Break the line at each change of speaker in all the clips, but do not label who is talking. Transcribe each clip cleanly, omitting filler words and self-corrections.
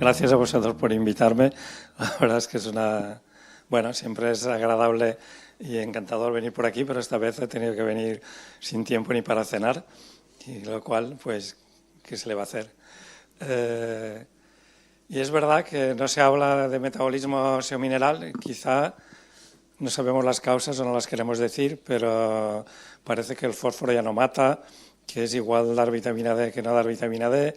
Gracias a vosotros por invitarme. La verdad es que es bueno, siempre es agradable y encantador venir por aquí, pero esta vez he tenido que venir sin tiempo ni para cenar, y lo cual, pues, ¿qué se le va a hacer? Y es verdad que no se habla de metabolismo óseo-mineral, quizá no sabemos las causas o no las queremos decir, pero parece que el fósforo ya no mata, que es igual dar vitamina D que no dar vitamina D.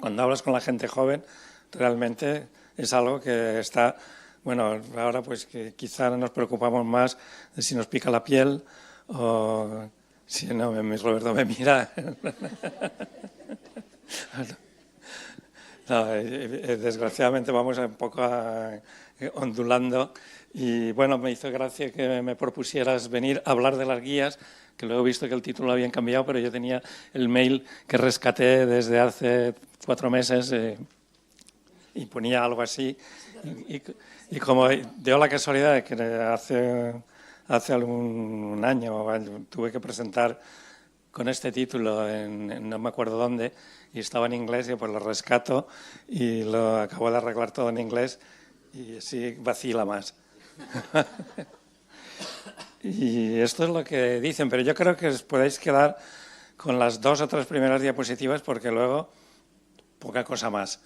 Cuando hablas con la gente joven, realmente es algo que está, bueno, ahora pues que quizá nos preocupamos más de si nos pica la piel o si no, Roberto me mira. No, desgraciadamente vamos un poco ondulando y bueno, me hizo gracia que me propusieras venir a hablar de las guías, que luego he visto que el título lo habían cambiado, pero yo tenía el mail que rescaté desde hace 4 meses y ponía algo así y como dio la casualidad de que hace algún año tuve que presentar con este título en no me acuerdo dónde y estaba en inglés y pues lo rescato y lo acabo de arreglar todo en inglés y así vacila más. Y esto es lo que dicen, pero yo creo que os podéis quedar con las 2 o 3 primeras diapositivas porque luego poca cosa más.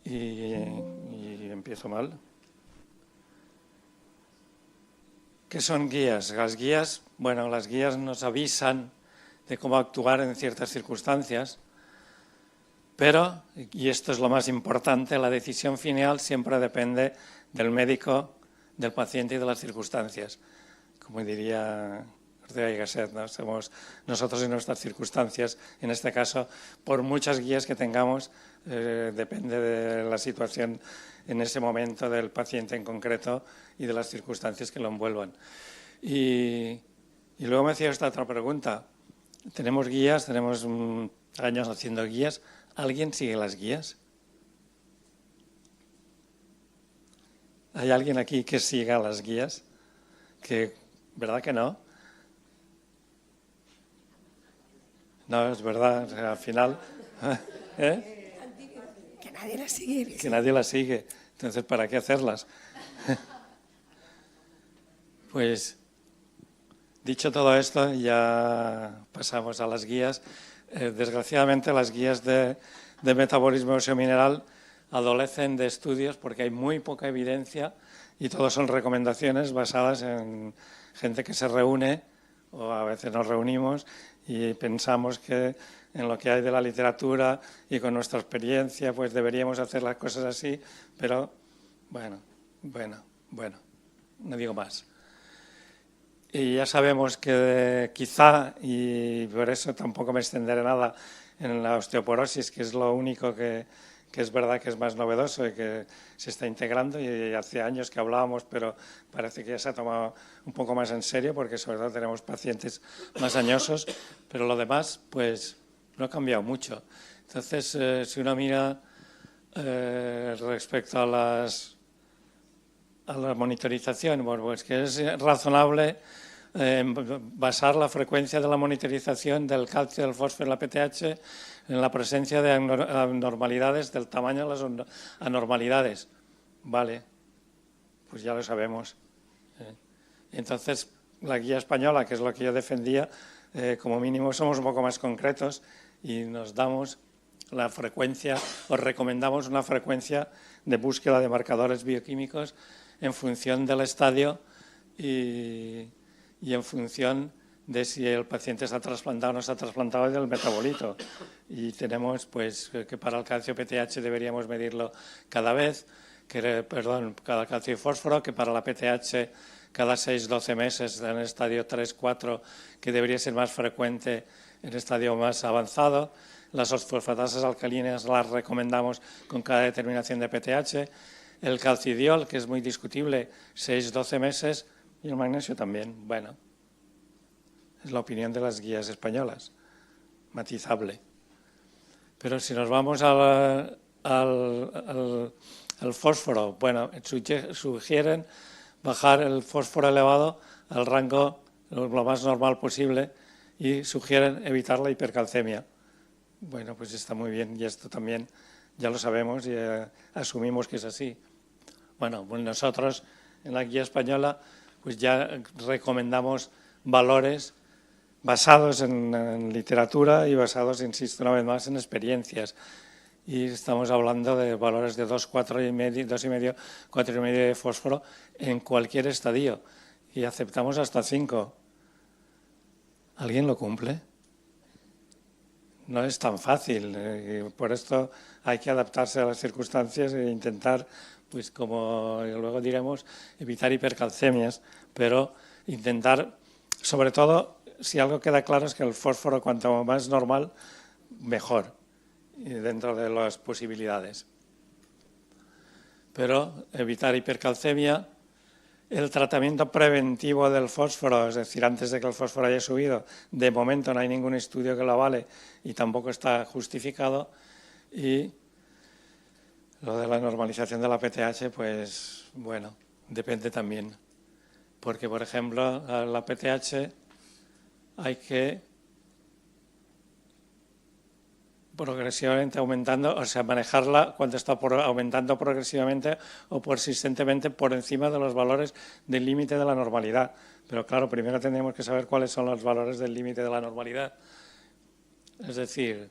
Y empiezo mal. ¿Qué son guías? Las guías, bueno, las guías nos avisan de cómo actuar en ciertas circunstancias, pero, y esto es lo más importante, la decisión final siempre depende del médico, del paciente y de las circunstancias. Como diría Ortega y Gasset, ¿no? Somos nosotros y nuestras circunstancias, en este caso, por muchas guías que tengamos, depende de la situación en ese momento del paciente en concreto y de las circunstancias que lo envuelvan. Y luego me hacía esta otra pregunta. Tenemos guías, tenemos años haciendo guías. ¿Alguien sigue las guías? ¿Hay alguien aquí que siga las guías? ¿Verdad que no? No, es verdad, o sea, al final... ¿eh?
Que nadie las sigue.
Que nadie las sigue. Entonces, ¿para qué hacerlas? Pues, dicho todo esto, ya pasamos a las guías. Desgraciadamente, las guías de metabolismo óseo-mineral adolecen de estudios porque hay muy poca evidencia y todos son recomendaciones basadas en gente que se reúne o a veces nos reunimos y pensamos que en lo que hay de la literatura y con nuestra experiencia pues deberíamos hacer las cosas así, pero bueno, no digo más. Y ya sabemos que quizá, y por eso tampoco me extenderé nada en la osteoporosis, que es lo único que es verdad que es más novedoso y que se está integrando, y hace años que hablábamos, pero parece que ya se ha tomado un poco más en serio, porque sobre todo tenemos pacientes más añosos, pero lo demás, pues, no ha cambiado mucho. Entonces, si uno mira respecto a la monitorización, bueno, pues que es razonable basar la frecuencia de la monitorización del calcio, del fósforo y la PTH en la presencia de anormalidades del tamaño de las anormalidades. Vale, pues ya lo sabemos. Entonces, la guía española, que es lo que yo defendía, como mínimo somos un poco más concretos y nos damos la frecuencia, os recomendamos una frecuencia de búsqueda de marcadores bioquímicos en función del estadio y en función de si el paciente está trasplantado o no está trasplantado y del metabolito. Y tenemos pues que para el calcio PTH deberíamos medirlo cada vez, cada calcio y fósforo, que para la PTH cada 6-12 meses en el estadio 3-4, que debería ser más frecuente en el estadio más avanzado. Las fosfatasas alcalinas las recomendamos con cada determinación de PTH. El calcidiol, que es muy discutible, 6-12 meses, y el magnesio también. Bueno, es la opinión de las guías españolas, matizable. Pero si nos vamos al fósforo, bueno, sugieren bajar el fósforo elevado al rango lo más normal posible y sugieren evitar la hipercalcemia. Bueno, pues está muy bien y esto también ya lo sabemos y asumimos que es así. Bueno, pues nosotros en la guía española pues ya recomendamos valores basados en literatura y basados, insisto una vez más, en experiencias. Y estamos hablando de valores de 2, 4,5, 2,5, 4,5 de fósforo en cualquier estadio. Y aceptamos hasta 5. ¿Alguien lo cumple? No es tan fácil. Y por esto hay que adaptarse a las circunstancias e intentar, pues como luego diremos, evitar hipercalcemias. Pero intentar, sobre todo, si algo queda claro es que el fósforo, cuanto más normal, mejor, y dentro de las posibilidades. Pero evitar hipercalcemia, el tratamiento preventivo del fósforo, es decir, antes de que el fósforo haya subido, de momento no hay ningún estudio que lo avale y tampoco está justificado. Y lo de la normalización de la PTH, pues bueno, depende también. Porque, por ejemplo, la PTH hay que progresivamente aumentando, o sea, manejarla cuando está aumentando progresivamente o persistentemente por encima de los valores del límite de la normalidad. Pero claro, primero tenemos que saber cuáles son los valores del límite de la normalidad. Es decir,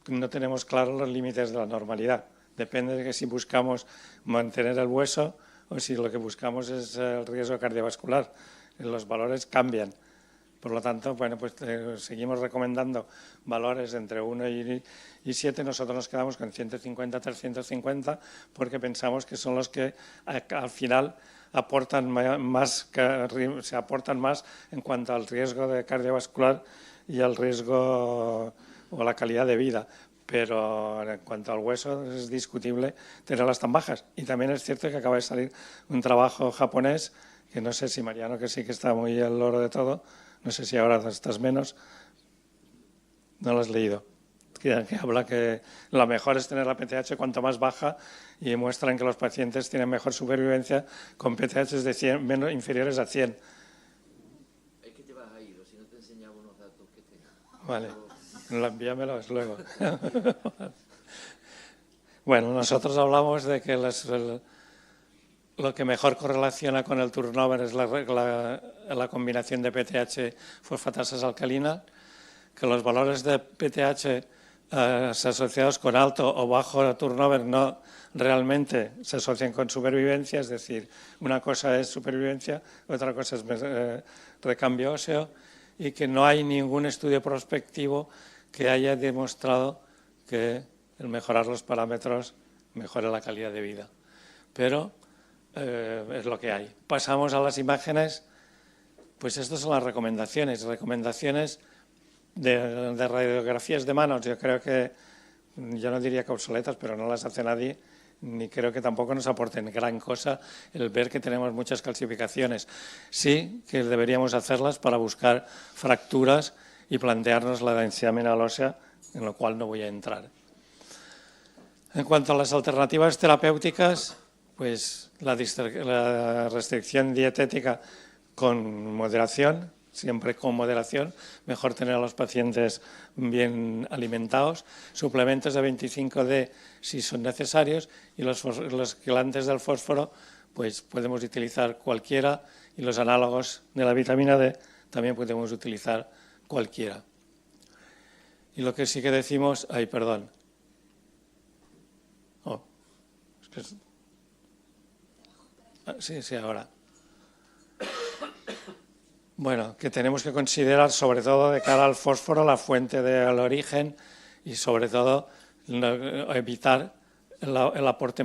no tenemos claros los límites de la normalidad. Depende de que si buscamos mantener el hueso o si lo que buscamos es el riesgo cardiovascular. Los valores cambian. Por lo tanto, bueno, pues seguimos recomendando valores entre 1 y 7. Nosotros nos quedamos con 150, 350, porque pensamos que son los que al final aportan más, se aportan más en cuanto al riesgo de cardiovascular y al riesgo o la calidad de vida. Pero en cuanto al hueso es discutible tenerlas tan bajas. Y también es cierto que acaba de salir un trabajo japonés, que no sé si Mariano, que sí que está muy al loro de todo, no sé si ahora estás menos, no lo has leído, que habla que lo mejor es tener la PTH cuanto más baja y muestran que los pacientes tienen mejor supervivencia con PTH de 100, inferiores a 100.
Es que te vas a ir, o si no te enseñaba unos datos que tengo.
Vale, envíamelos luego. Bueno, nosotros hablamos de que lo que mejor correlaciona con el turnover es la combinación de PTH fosfatasas alcalinas, que los valores de PTH asociados con alto o bajo turnover no realmente se asocian con supervivencia, es decir, una cosa es supervivencia, otra cosa es recambio óseo, y que no hay ningún estudio prospectivo que haya demostrado que el mejorar los parámetros mejore la calidad de vida. Pero es lo que hay. Pasamos a las imágenes. Pues estas son las recomendaciones. Recomendaciones de radiografías de manos. Yo creo que, yo no diría que obsoletas, pero no las hace nadie, ni creo que tampoco nos aporten gran cosa el ver que tenemos muchas calcificaciones. Sí que deberíamos hacerlas para buscar fracturas y plantearnos la densidad mineral ósea, en lo cual no voy a entrar. En cuanto a las alternativas terapéuticas, pues la restricción dietética con moderación, siempre con moderación, mejor tener a los pacientes bien alimentados, suplementos de 25D si son necesarios y los quelantes del fósforo pues podemos utilizar cualquiera y los análogos de la vitamina D también podemos utilizar cualquiera. Y lo que sí que decimos, sí, ahora. Bueno, que tenemos que considerar sobre todo de cara al fósforo la fuente del origen y sobre todo evitar el aporte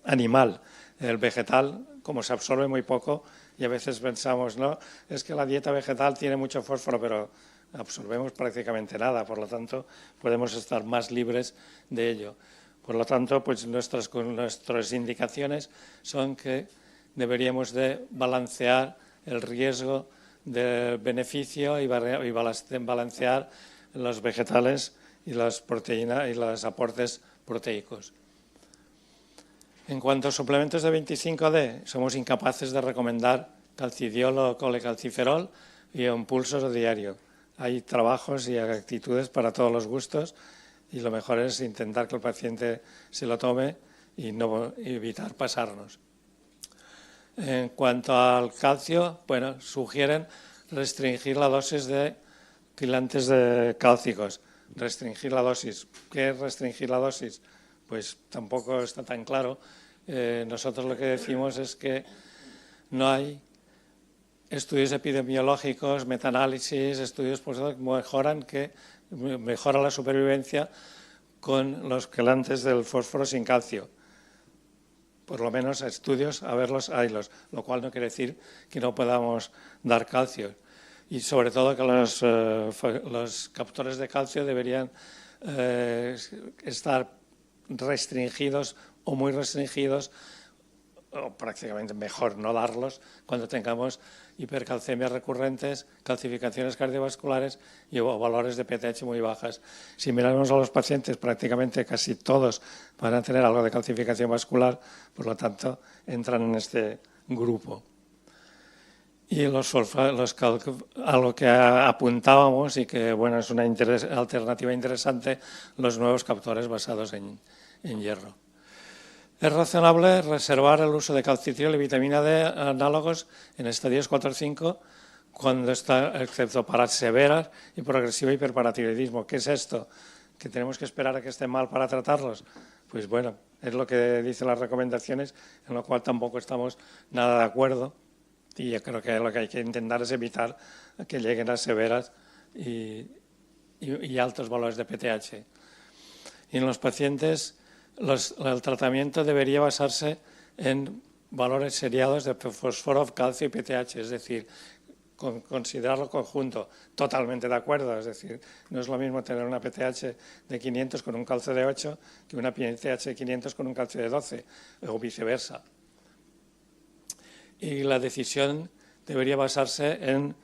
animal. El vegetal, como se absorbe muy poco, y a veces pensamos, no, es que la dieta vegetal tiene mucho fósforo, pero absorbemos prácticamente nada, por lo tanto podemos estar más libres de ello. Por lo tanto, pues nuestras indicaciones son que deberíamos de balancear el riesgo del beneficio y balancear los vegetales y las proteínas y los aportes proteicos. En cuanto a suplementos de 25D, somos incapaces de recomendar calcidiol o colecalciferol y un pulso diario. Hay trabajos y actitudes para todos los gustos, y lo mejor es intentar que el paciente se lo tome y no evitar pasarnos. En cuanto al calcio, bueno, sugieren restringir la dosis de quilantes de cálcicos. Restringir la dosis. ¿Qué es restringir la dosis? Pues tampoco está tan claro. Nosotros lo que decimos es que no hay estudios epidemiológicos, metaanálisis, estudios que mejora la supervivencia con los quelantes del fósforo sin calcio. Por lo menos estudios, a verlos, haylos, lo cual no quiere decir que no podamos dar calcio. Y sobre todo que los captores de calcio deberían estar restringidos o muy restringidos, o prácticamente mejor no darlos cuando tengamos hipercalcemias recurrentes, calcificaciones cardiovasculares y valores de PTH muy bajas. Si miramos a los pacientes, prácticamente casi todos van a tener algo de calcificación vascular, por lo tanto entran en este grupo. Y a lo que apuntábamos y que bueno, es una alternativa interesante, los nuevos captores basados en hierro. Es razonable reservar el uso de calcitriol y vitamina D análogos en estadios 4 o 5 cuando está, excepto para severas y progresivo hiperparatiroidismo. ¿Qué es esto? ¿Que tenemos que esperar a que estén mal para tratarlos? Pues bueno, es lo que dicen las recomendaciones, en lo cual tampoco estamos nada de acuerdo. Y yo creo que lo que hay que intentar es evitar que lleguen a severas y altos valores de PTH. Y en los pacientes el tratamiento debería basarse en valores seriados de fósforo, calcio y PTH, es decir, considerarlo conjunto, totalmente de acuerdo, es decir, no es lo mismo tener una PTH de 500 con un calcio de 8 que una PTH de 500 con un calcio de 12 o viceversa. Y la decisión debería basarse en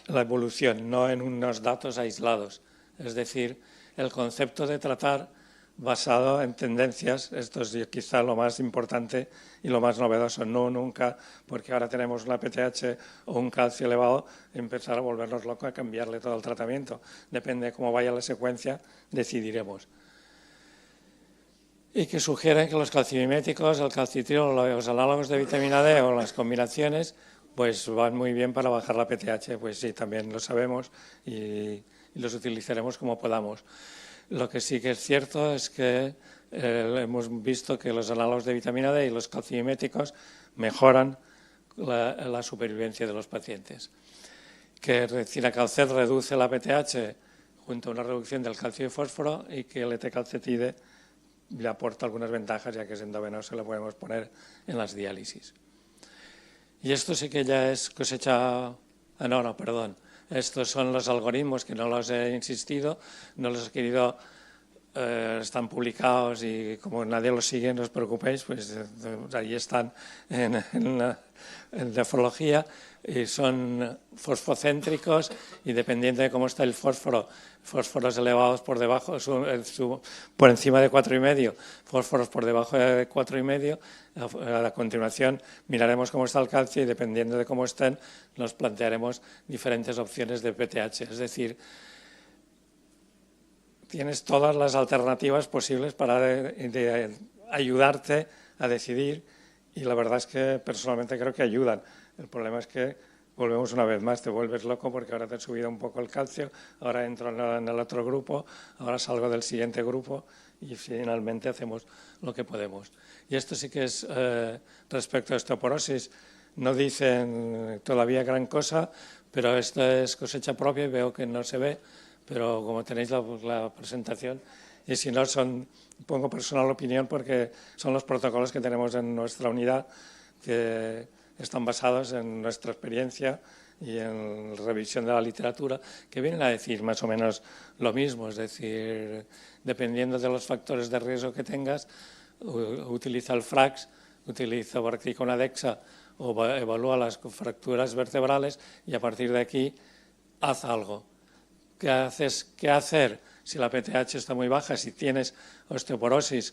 la evolución, no en unos datos aislados, es decir, el concepto de tratar basado en tendencias, esto es quizá lo más importante y lo más novedoso, no nunca, porque ahora tenemos una PTH o un calcio elevado, empezar a volvernos locos a cambiarle todo el tratamiento. Depende de cómo vaya la secuencia, decidiremos. Y que sugieren que los calcimiméticos, el calcitriol, los análogos de vitamina D o las combinaciones, pues van muy bien para bajar la PTH, pues sí, también lo sabemos y los utilizaremos como podamos. Lo que sí que es cierto es que hemos visto que los análogos de vitamina D y los calcimiméticos mejoran la supervivencia de los pacientes. Que Cinacalcet reduce la PTH junto a una reducción del calcio y fósforo y que el etecalcetide le aporta algunas ventajas, ya que es endovenoso, le podemos poner en las diálisis. Y esto sí que ya es cosecha... perdón. Estos son los algoritmos que no los he insistido, no los he querido, están publicados y como nadie los sigue, no os preocupéis, pues ahí están en nefrología y son fosfocéntricos y dependiendo de cómo está el fósforo, fósforos elevados por debajo, por encima de 4,5, fósforos por debajo de 4,5. A continuación miraremos cómo está el calcio y dependiendo de cómo estén nos plantearemos diferentes opciones de PTH. Es decir, tienes todas las alternativas posibles para ayudarte a decidir y la verdad es que personalmente creo que ayudan. El problema es que volvemos una vez más, te vuelves loco porque ahora te he subido un poco el calcio, ahora entro en el otro grupo, ahora salgo del siguiente grupo y finalmente hacemos lo que podemos. Y esto sí que es respecto a osteoporosis, no dicen todavía gran cosa, pero esto es cosecha propia y veo que no se ve, pero como tenéis la presentación, y si no pongo personal opinión porque son los protocolos que tenemos en nuestra unidad que están basados en nuestra experiencia y en revisión de la literatura, que vienen a decir más o menos lo mismo, es decir, dependiendo de los factores de riesgo que tengas, utiliza el FRAX, utiliza Barcticona Dexa o evalúa las fracturas vertebrales y a partir de aquí haz algo. ¿Qué hacer si la PTH está muy baja? Si tienes osteoporosis,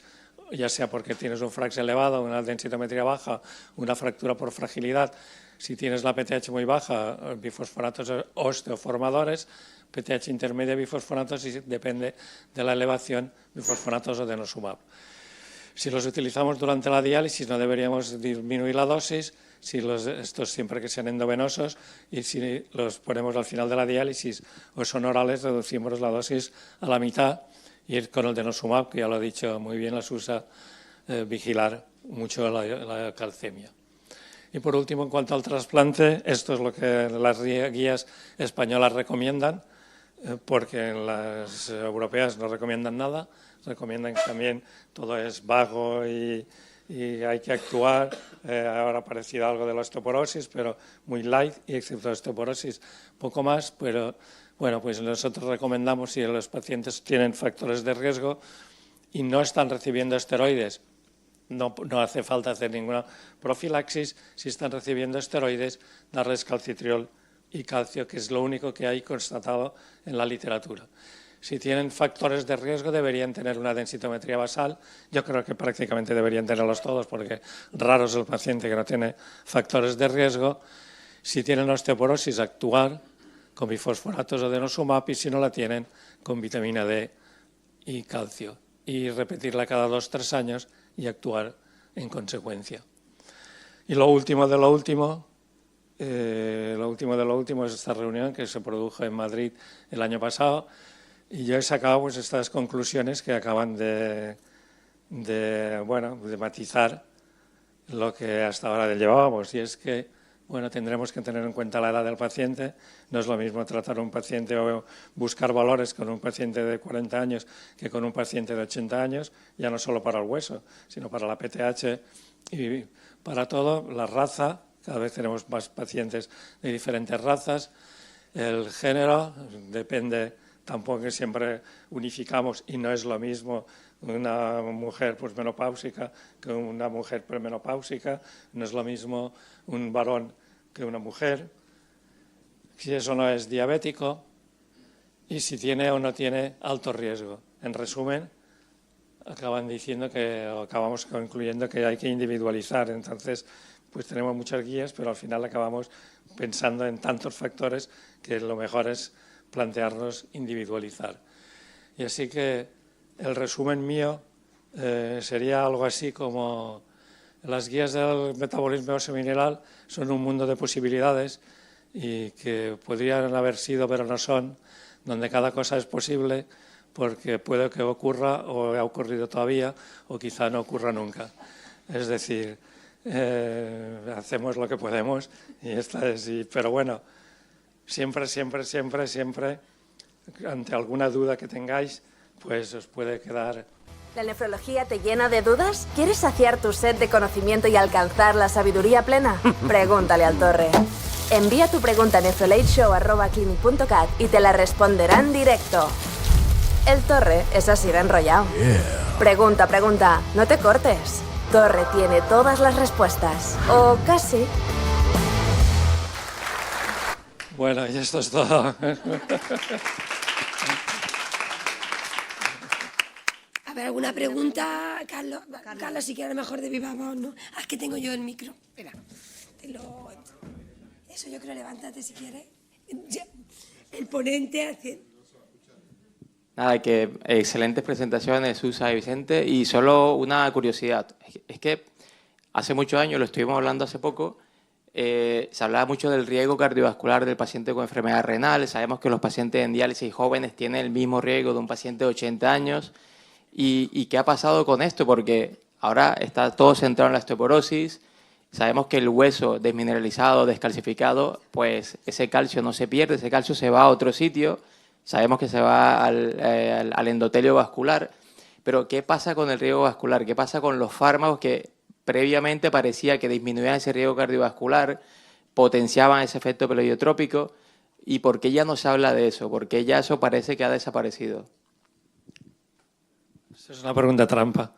ya sea porque tienes un FRAX elevado, una densitometría baja, una fractura por fragilidad, si tienes la PTH muy baja, bifosfonatos osteoformadores, PTH intermedia, bifosfonatos, y depende de la elevación, bifosfonatos o denosumab. Si los utilizamos durante la diálisis no deberíamos disminuir la dosis, estos siempre que sean endovenosos, y si los ponemos al final de la diálisis o son orales, reducimos la dosis a la mitad, y con el denosumab, que ya lo he dicho muy bien, las usa vigilar mucho la calcemia. Y por último, en cuanto al trasplante, esto es lo que las guías españolas recomiendan, porque en las europeas no recomiendan nada, recomiendan que también todo es vago y hay que actuar. Ahora ha aparecido algo de la osteoporosis, pero muy light, y excepto la osteoporosis poco más, pero bueno, pues nosotros recomendamos, si los pacientes tienen factores de riesgo y no están recibiendo esteroides, no hace falta hacer ninguna profilaxis. Si están recibiendo esteroides, darles calcitriol y calcio, que es lo único que hay constatado en la literatura. Si tienen factores de riesgo, deberían tener una densitometría basal. Yo creo que prácticamente deberían tenerlos todos, porque raro es el paciente que no tiene factores de riesgo. Si tienen osteoporosis, actuar con bifosfonatos o denosumab, y si no la tienen, con vitamina D y calcio. Y repetirla cada 2 o 3 años y actuar en consecuencia. Y lo último de lo último es esta reunión que se produjo en Madrid el año pasado, y yo he sacado pues estas conclusiones que acaban de matizar lo que hasta ahora llevábamos, y es que tendremos que tener en cuenta la edad del paciente. No es lo mismo tratar a un paciente o buscar valores con un paciente de 40 años que con un paciente de 80 años, ya no solo para el hueso, sino para la PTH y para todo, la raza. Cada vez tenemos más pacientes de diferentes razas. El género depende, tampoco que siempre unificamos, y no es lo mismo una mujer menopáusica que una mujer premenopáusica, no es lo mismo un varón que una mujer, si eso no es diabético, y si tiene o no tiene alto riesgo. En resumen, acabamos concluyendo que hay que individualizar. Entonces, pues tenemos muchas guías, pero al final acabamos pensando en tantos factores que lo mejor es plantearnos individualizar. Y así que el resumen mío sería algo así como: las guías del metabolismo óseo-mineral son un mundo de posibilidades, y que podrían haber sido pero no son, donde cada cosa es posible, porque puede que ocurra o ha ocurrido todavía, o quizá no ocurra nunca. Es decir, hacemos lo que podemos, pero bueno, siempre, ante alguna duda que tengáis, pues os puede quedar.
¿La nefrología te llena de dudas? ¿Quieres saciar tu sed de conocimiento y alcanzar la sabiduría plena? Pregúntale al Torre. Envía tu pregunta a nefrolateshow@clinic.cat y te la responderán directo. El Torre es así de enrollado. Pregunta, no te cortes. Torre tiene todas las respuestas. O casi.
Bueno, y esto es todo.
A ver, ¿alguna pregunta, Carlos? Carlos, si quieres mejor de viva voz, ¿no? Es que tengo yo el micro. Espera, Eso yo creo, levántate si quieres. El ponente hace...
Nada, que excelentes presentaciones, Susa y Vicente. Y solo una curiosidad. Es que hace muchos años, lo estuvimos hablando hace poco, se hablaba mucho del riesgo cardiovascular del paciente con enfermedad renal. Sabemos que los pacientes en diálisis jóvenes tienen el mismo riesgo de un paciente de 80 años. ¿Y qué ha pasado con esto? Porque ahora está todo centrado en la osteoporosis. Sabemos que el hueso desmineralizado, descalcificado, pues ese calcio no se pierde, ese calcio se va a otro sitio. Sabemos que se va al endotelio vascular. Pero ¿qué pasa con el riesgo vascular? ¿Qué pasa con los fármacos que previamente parecía que disminuían ese riesgo cardiovascular, potenciaban ese efecto pleiotrópico? ¿Y por qué ya no se habla de eso? ¿Por qué ya eso parece que ha desaparecido?
Eso es una pregunta trampa.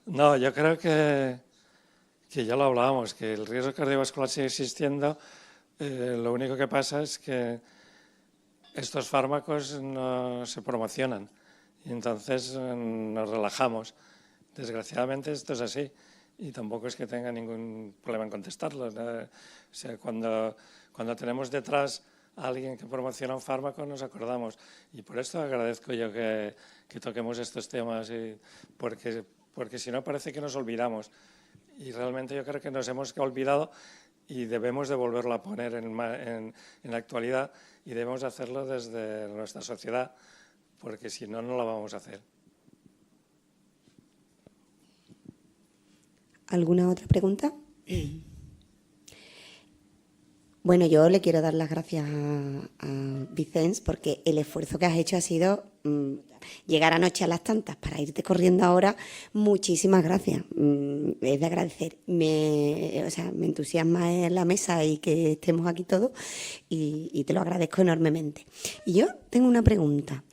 No, yo creo que ya lo hablábamos, que el riesgo cardiovascular sigue existiendo. Lo único que pasa es que estos fármacos no se promocionan y entonces nos relajamos. Desgraciadamente esto es así y tampoco es que tenga ningún problema en contestarlo, ¿no? O sea, cuando tenemos detrás alguien que promociona un fármaco nos acordamos. Y por esto agradezco yo que toquemos estos temas, porque si no parece que nos olvidamos. Y realmente yo creo que nos hemos olvidado y debemos de volverlo a poner en la actualidad, y debemos hacerlo desde nuestra sociedad, porque si no, no lo vamos a hacer.
¿Alguna otra pregunta? Bueno, yo le quiero dar las gracias a Vicens, porque el esfuerzo que has hecho ha sido llegar anoche a las tantas para irte corriendo ahora. Muchísimas gracias. Es de agradecer. Me entusiasma en la mesa y que estemos aquí todos, y te lo agradezco enormemente. Y yo tengo una pregunta.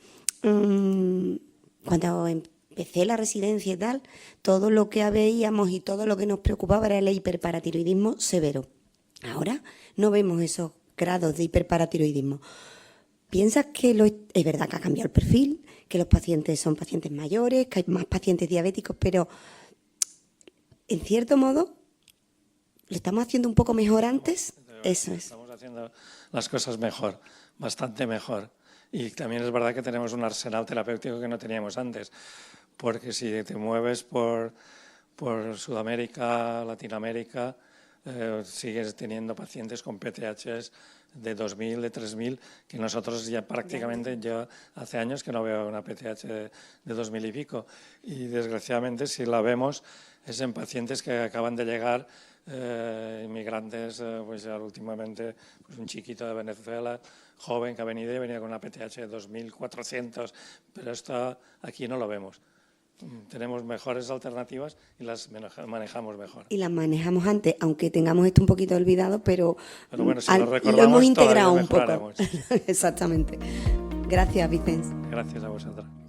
Cuando empecé la residencia y tal, todo lo que veíamos y todo lo que nos preocupaba era el hiperparatiroidismo severo. Ahora no vemos esos grados de hiperparatiroidismo. ¿Piensas que es verdad que ha cambiado el perfil, que los pacientes son pacientes mayores, que hay más pacientes diabéticos, pero en cierto modo lo estamos haciendo un poco mejor antes? Eso es.
Estamos haciendo las cosas mejor, bastante mejor. Y también es verdad que tenemos un arsenal terapéutico que no teníamos antes, porque si te mueves por Sudamérica, Latinoamérica, sigues teniendo pacientes con PTHs de 2.000, de 3.000, que nosotros ya prácticamente, yo hace años que no veo una PTH de 2.000 y pico. Y desgraciadamente, si la vemos, es en pacientes que acaban de llegar, inmigrantes, pues ya últimamente, pues un chiquito de Venezuela, joven que ha venido y venía con una PTH de 2.400, pero esto aquí no lo vemos. Tenemos mejores alternativas y las manejamos mejor.
Y las manejamos antes, aunque tengamos esto un poquito olvidado, pero
bueno, si lo recordamos,
lo hemos integrado un poco.
mejoraremos.
Exactamente. Gracias, Vicens.
Gracias a vosotros.